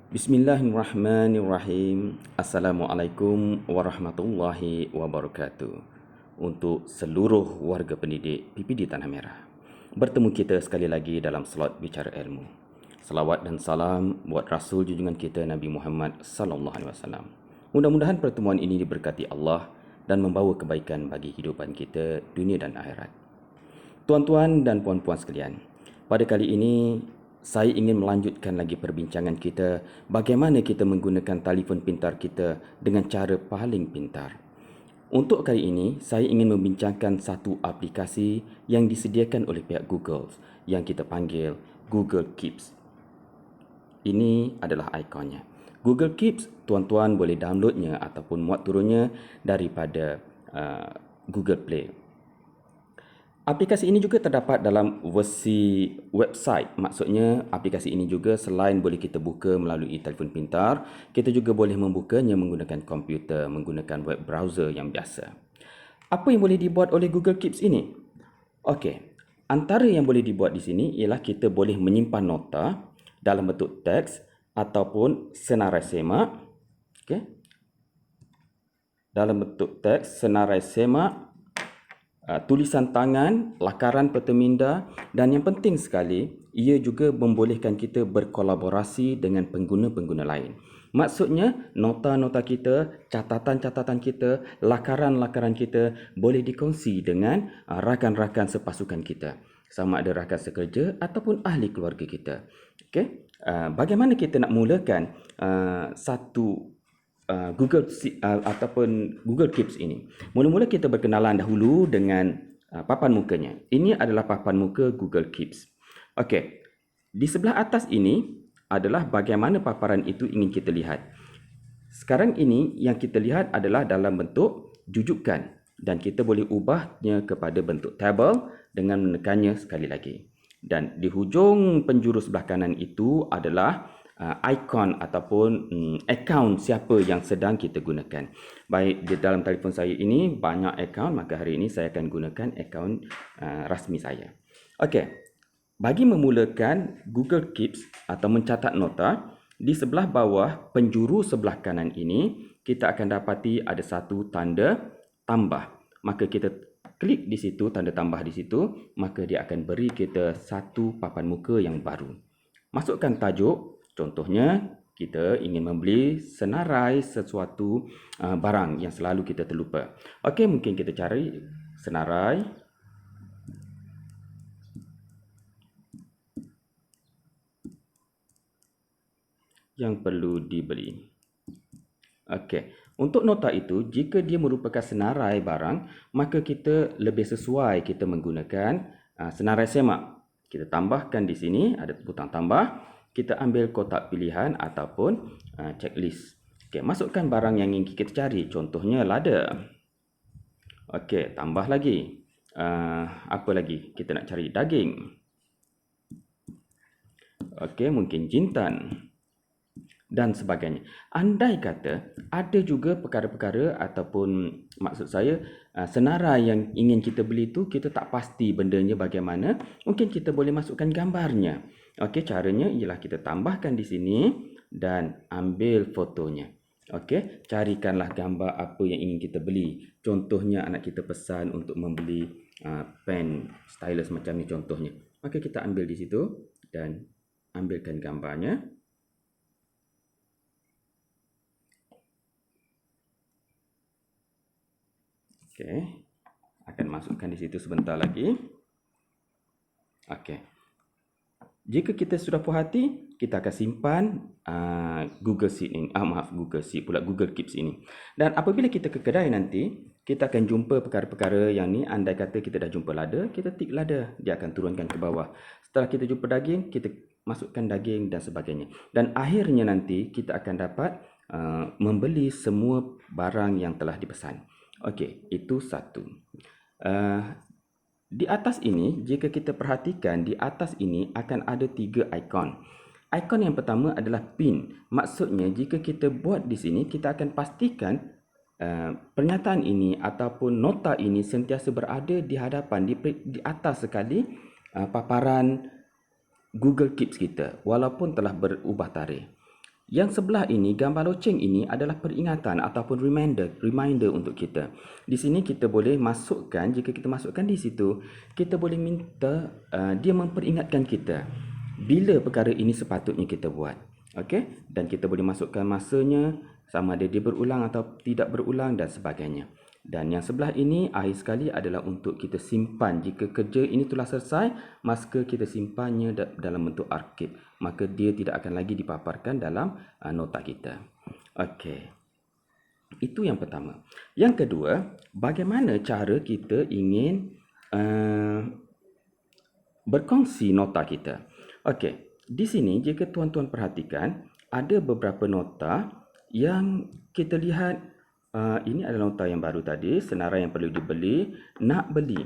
Bismillahirrahmanirrahim. Assalamualaikum warahmatullahi wabarakatuh. Untuk seluruh warga pendidik PPD Tanah Merah, bertemu kita sekali lagi dalam slot Bicara Ilmu. Salawat dan salam buat Rasul junjungan kita Nabi Muhammad sallallahu alaihi wasallam. Mudah-mudahan pertemuan ini diberkati Allah dan membawa kebaikan bagi kehidupan kita dunia dan akhirat. Tuan-tuan dan puan-puan sekalian, pada kali ini saya ingin melanjutkan lagi perbincangan kita bagaimana kita menggunakan telefon pintar kita dengan cara paling pintar. Untuk kali ini, saya ingin membincangkan satu aplikasi yang disediakan oleh pihak Google yang kita panggil Google Keeps. Ini adalah ikonnya. Google Keeps, tuan-tuan boleh downloadnya ataupun muat turunnya daripada Google Play. Aplikasi ini juga terdapat dalam versi website. Maksudnya aplikasi ini juga selain boleh kita buka melalui telefon pintar, kita juga boleh membukanya menggunakan komputer, menggunakan web browser yang biasa. Apa yang boleh dibuat oleh Google Keeps ini? Okey, antara yang boleh dibuat di sini ialah kita boleh menyimpan nota dalam bentuk teks ataupun senarai semak. Okey. Dalam bentuk teks, senarai semak, tulisan tangan, lakaran peteminda dan yang penting sekali, ia juga membolehkan kita berkolaborasi dengan pengguna-pengguna lain. Maksudnya, nota-nota kita, catatan-catatan kita, lakaran-lakaran kita boleh dikongsi dengan rakan-rakan sepasukan kita. Sama ada rakan sekerja ataupun ahli keluarga kita. Okey, bagaimana kita nak mulakan satu Google Keeps ini. Mula-mula kita berkenalan dahulu dengan papan mukanya. Ini adalah papan muka Google Keeps. Okey. Di sebelah atas ini adalah bagaimana paparan itu ingin kita lihat. Sekarang ini yang kita lihat adalah dalam bentuk jujukan dan kita boleh ubahnya kepada bentuk tabel dengan menekannya sekali lagi. Dan di hujung penjuru sebelah kanan itu adalah ikon ataupun akaun siapa yang sedang kita gunakan. Baik, di dalam telefon saya ini banyak akaun, maka hari ini saya akan gunakan akaun rasmi saya. Okey, bagi memulakan Google Keeps atau mencatat nota, di sebelah bawah penjuru sebelah kanan ini, kita akan dapati ada satu tanda tambah. Maka kita klik di situ, tanda tambah di situ, maka dia akan beri kita satu papan muka yang baru. Masukkan tajuk. Contohnya, kita ingin membeli senarai sesuatu barang yang selalu kita terlupa. Okey, mungkin kita cari senarai yang perlu dibeli. Okey, untuk nota itu, jika dia merupakan senarai barang, maka kita lebih sesuai kita menggunakan senarai semak. Kita tambahkan di sini, ada butang tambah. Kita ambil kotak pilihan ataupun checklist. Okey, masukkan barang yang ingin kita cari. Contohnya lada. Okey, tambah lagi. Apa lagi? Kita nak cari daging. Okey, mungkin jintan dan sebagainya. Andai kata ada juga perkara-perkara ataupun maksud saya senarai yang ingin kita beli tu kita tak pasti bendanya bagaimana, mungkin kita boleh masukkan gambarnya. Okey, caranya ialah kita tambahkan di sini dan ambil fotonya. Okey, carikanlah gambar apa yang ingin kita beli. Contohnya anak kita pesan untuk membeli pen stylus macam ni contohnya. Maka kita ambil di situ dan ambilkan gambarnya. Okey, akan masukkan di situ sebentar lagi. Okey. Jika kita sudah puas hati, kita akan simpan Google Sheet ini. Google Keeps ini. Dan apabila kita ke kedai nanti, kita akan jumpa perkara-perkara yang ni. Andai kata kita dah jumpa lada, kita tik lada. Dia akan turunkan ke bawah. Setelah kita jumpa daging, kita masukkan daging dan sebagainya. Dan akhirnya nanti, kita akan dapat membeli semua barang yang telah dipesan. Okey, itu satu. Di atas ini, jika kita perhatikan, di atas ini akan ada 3 ikon. Ikon yang pertama adalah pin. Maksudnya, jika kita buat di sini, kita akan pastikan pernyataan ini ataupun nota ini sentiasa berada di hadapan, di atas sekali paparan Google Keeps kita, walaupun telah berubah tarikh. Yang sebelah ini, gambar loceng ini adalah peringatan ataupun reminder untuk kita. Di sini kita boleh masukkan, jika kita masukkan di situ, kita boleh minta dia memperingatkan kita bila perkara ini sepatutnya kita buat. Okey? Dan kita boleh masukkan masanya, sama ada dia berulang atau tidak berulang dan sebagainya. Dan yang sebelah ini akhir sekali adalah untuk kita simpan. Jika kerja ini telah selesai, maka kita simpannya dalam bentuk arkib. Maka dia tidak akan lagi dipaparkan dalam nota kita. Okey. Itu yang pertama. Yang kedua, bagaimana cara kita ingin berkongsi nota kita. Okey. Di sini jika tuan-tuan perhatikan, ada beberapa nota yang kita lihat. Ini adalah nota yang baru tadi, senarai yang perlu dibeli, nak beli,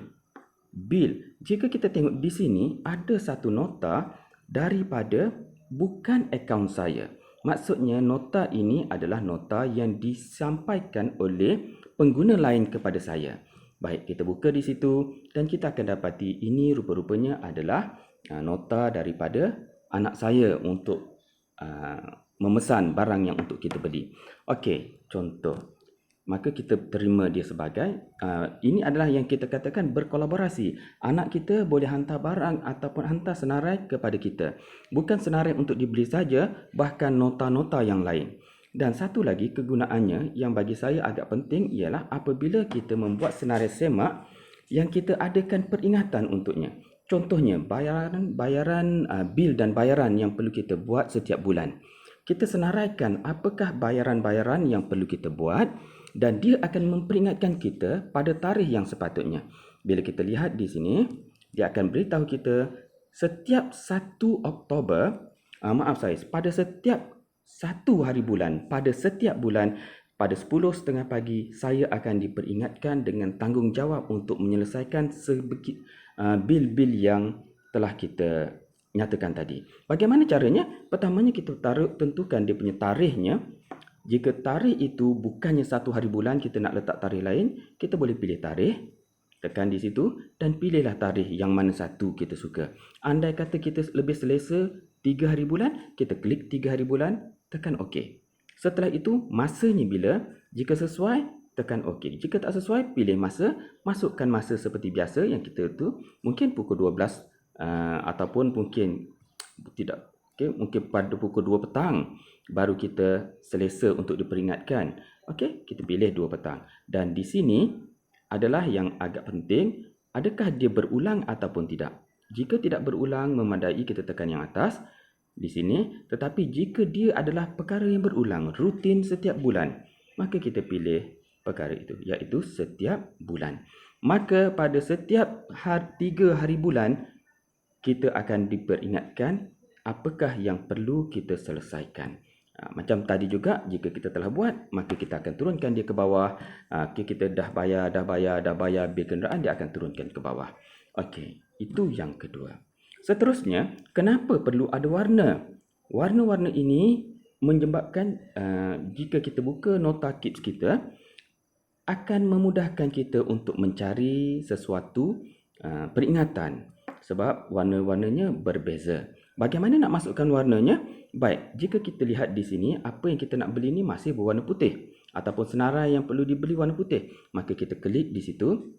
bil. Jika kita tengok di sini, ada satu nota daripada bukan akaun saya. Maksudnya nota ini adalah nota yang disampaikan oleh pengguna lain kepada saya. Baik, kita buka di situ dan kita akan dapati ini rupa-rupanya adalah nota daripada anak saya untuk memesan barang yang untuk kita beli. Okey, contoh. Maka kita terima dia sebagai ini adalah yang kita katakan berkolaborasi. Anak kita boleh hantar barang ataupun hantar senarai kepada kita. Bukan senarai untuk dibeli saja, bahkan nota-nota yang lain. Dan satu lagi kegunaannya yang bagi saya agak penting ialah apabila kita membuat senarai semak yang kita adakan peringatan untuknya. Contohnya bayaran bil dan bayaran yang perlu kita buat setiap bulan. Kita senaraikan apakah bayaran-bayaran yang perlu kita buat dan dia akan memperingatkan kita pada tarikh yang sepatutnya. Bila kita lihat di sini, dia akan beritahu kita setiap 1 Oktober, pada setiap 1 hari bulan, pada setiap bulan, pada 10.30 pagi, saya akan diperingatkan dengan tanggungjawab untuk menyelesaikan bil-bil yang telah kita nyatakan tadi. Bagaimana caranya? Pertamanya kita tentukan dia punya tarikhnya. Jika tarikh itu bukannya 1 hari bulan, kita nak letak tarikh lain, kita boleh pilih tarikh, tekan di situ dan pilihlah tarikh yang mana satu kita suka. Andai kata kita lebih selesa 3 hari bulan, kita klik 3 hari bulan, tekan OK. Setelah itu, masanya bila, jika sesuai, tekan OK. Jika tak sesuai, pilih masa, masukkan masa seperti biasa yang kita tu, mungkin pukul 12 ataupun mungkin tidak. Okay, mungkin pada pukul 2 petang baru kita selesa untuk diperingatkan. Okey, kita pilih 2 petang. Dan di sini adalah yang agak penting, adakah dia berulang ataupun tidak. Jika tidak berulang, memadai kita tekan yang atas di sini. Tetapi jika dia adalah perkara yang berulang, rutin setiap bulan, maka kita pilih perkara itu, iaitu setiap bulan. Maka pada setiap 3 hari bulan, kita akan diperingatkan apakah yang perlu kita selesaikan. Macam tadi juga, jika kita telah buat, maka kita akan turunkan dia ke bawah. Kita dah bayar bil kenderaan, dia akan turunkan ke bawah. Okey, itu yang kedua. Seterusnya, kenapa perlu ada warna? Warna-warna ini menyebabkan jika kita buka nota KIPS kita, akan memudahkan kita untuk mencari sesuatu peringatan. Sebab warna-warnanya berbeza. Bagaimana nak masukkan warnanya? Baik, jika kita lihat di sini, apa yang kita nak beli ni masih berwarna putih. Ataupun senarai yang perlu dibeli warna putih. Maka kita klik di situ.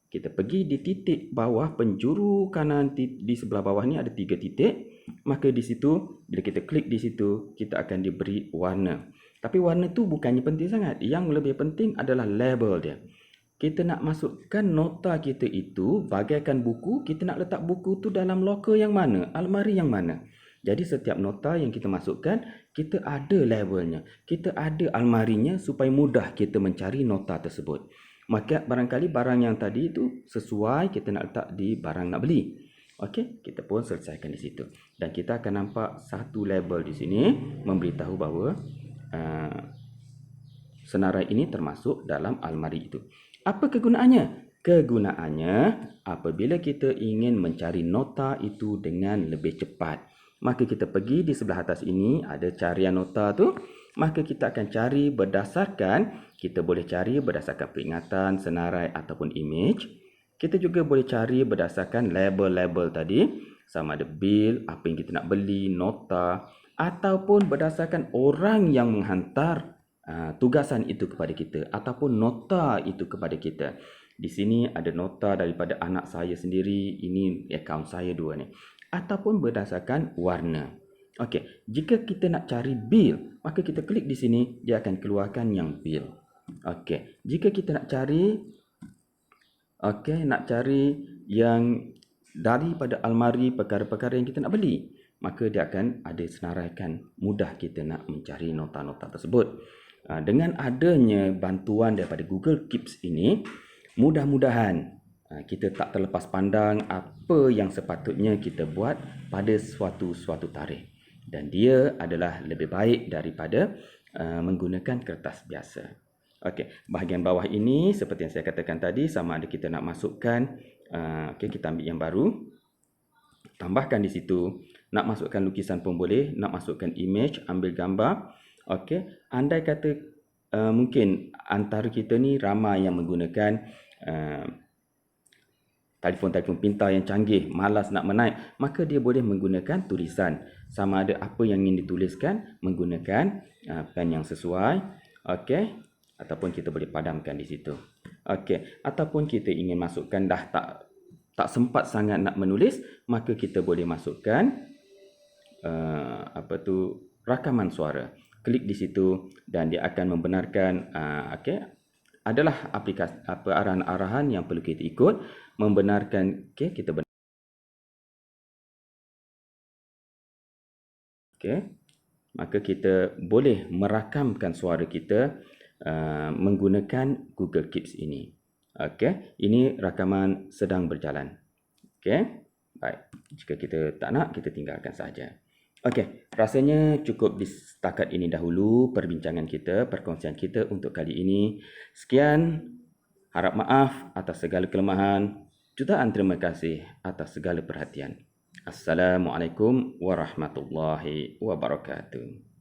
Kita pergi di titik bawah, penjuru kanan di sebelah bawah ni ada 3 titik. Maka di situ, bila kita klik di situ, kita akan diberi warna. Tapi warna tu bukannya penting sangat. Yang lebih penting adalah label dia. Kita nak masukkan nota kita itu bagaikan buku, kita nak letak buku tu dalam loker yang mana, almari yang mana. Jadi setiap nota yang kita masukkan, kita ada labelnya, kita ada almarinya supaya mudah kita mencari nota tersebut. Maka barangkali barang yang tadi itu sesuai kita nak letak di barang nak beli. Okey, kita pun selesaikan di situ. Dan kita akan nampak satu label di sini memberitahu bahawa senarai ini termasuk dalam almari itu. Apa kegunaannya? Kegunaannya apabila kita ingin mencari nota itu dengan lebih cepat. Maka kita pergi di sebelah atas ini, ada carian nota tu. Maka kita akan cari berdasarkan, kita boleh cari berdasarkan peringatan, senarai ataupun image. Kita juga boleh cari berdasarkan label-label tadi. Sama ada bil, apa yang kita nak beli, nota. ataupun berdasarkan orang yang menghantar tugasan itu kepada kita ataupun nota itu kepada kita. Di sini ada nota daripada anak saya sendiri, ini akaun saya dua ni. Ataupun berdasarkan warna. Okey, jika kita nak cari bil, maka kita klik di sini, dia akan keluarkan yang bil. Okey, jika kita nak cari yang daripada almari perkara-perkara yang kita nak beli, maka dia akan ada senaraikan, mudah kita nak mencari nota-nota tersebut. Dengan adanya bantuan daripada Google Keeps ini, mudah-mudahan kita tak terlepas pandang apa yang sepatutnya kita buat pada suatu tarikh. Dan dia adalah lebih baik daripada menggunakan kertas biasa. Okey, bahagian bawah ini seperti yang saya katakan tadi, sama ada kita nak masukkan, kita ambil yang baru, tambahkan di situ, nak masukkan lukisan pun boleh, nak masukkan image, ambil gambar. Okey, andai kata mungkin antara kita ni ramai yang menggunakan telefon pintar yang canggih, malas nak menaip, maka dia boleh menggunakan tulisan. Sama ada apa yang ingin dituliskan menggunakan pen yang sesuai. Okey, ataupun kita boleh padamkan di situ. Okey, ataupun kita ingin masukkan dah tak sempat sangat nak menulis, maka kita boleh masukkan rakaman suara. Klik di situ dan dia akan membenarkan adalah aplikasi arahan-arahan yang perlu kita ikut, membenarkan kita benar. Maka kita boleh merakamkan suara kita menggunakan Google Keeps ini. Ini rakaman sedang berjalan. Baik. Jika kita tak nak, kita tinggalkan saja. Rasanya cukup di setakat ini dahulu perbincangan kita, perkongsian kita untuk kali ini. Sekian, harap maaf atas segala kelemahan. Jutaan terima kasih atas segala perhatian. Assalamualaikum warahmatullahi wabarakatuh.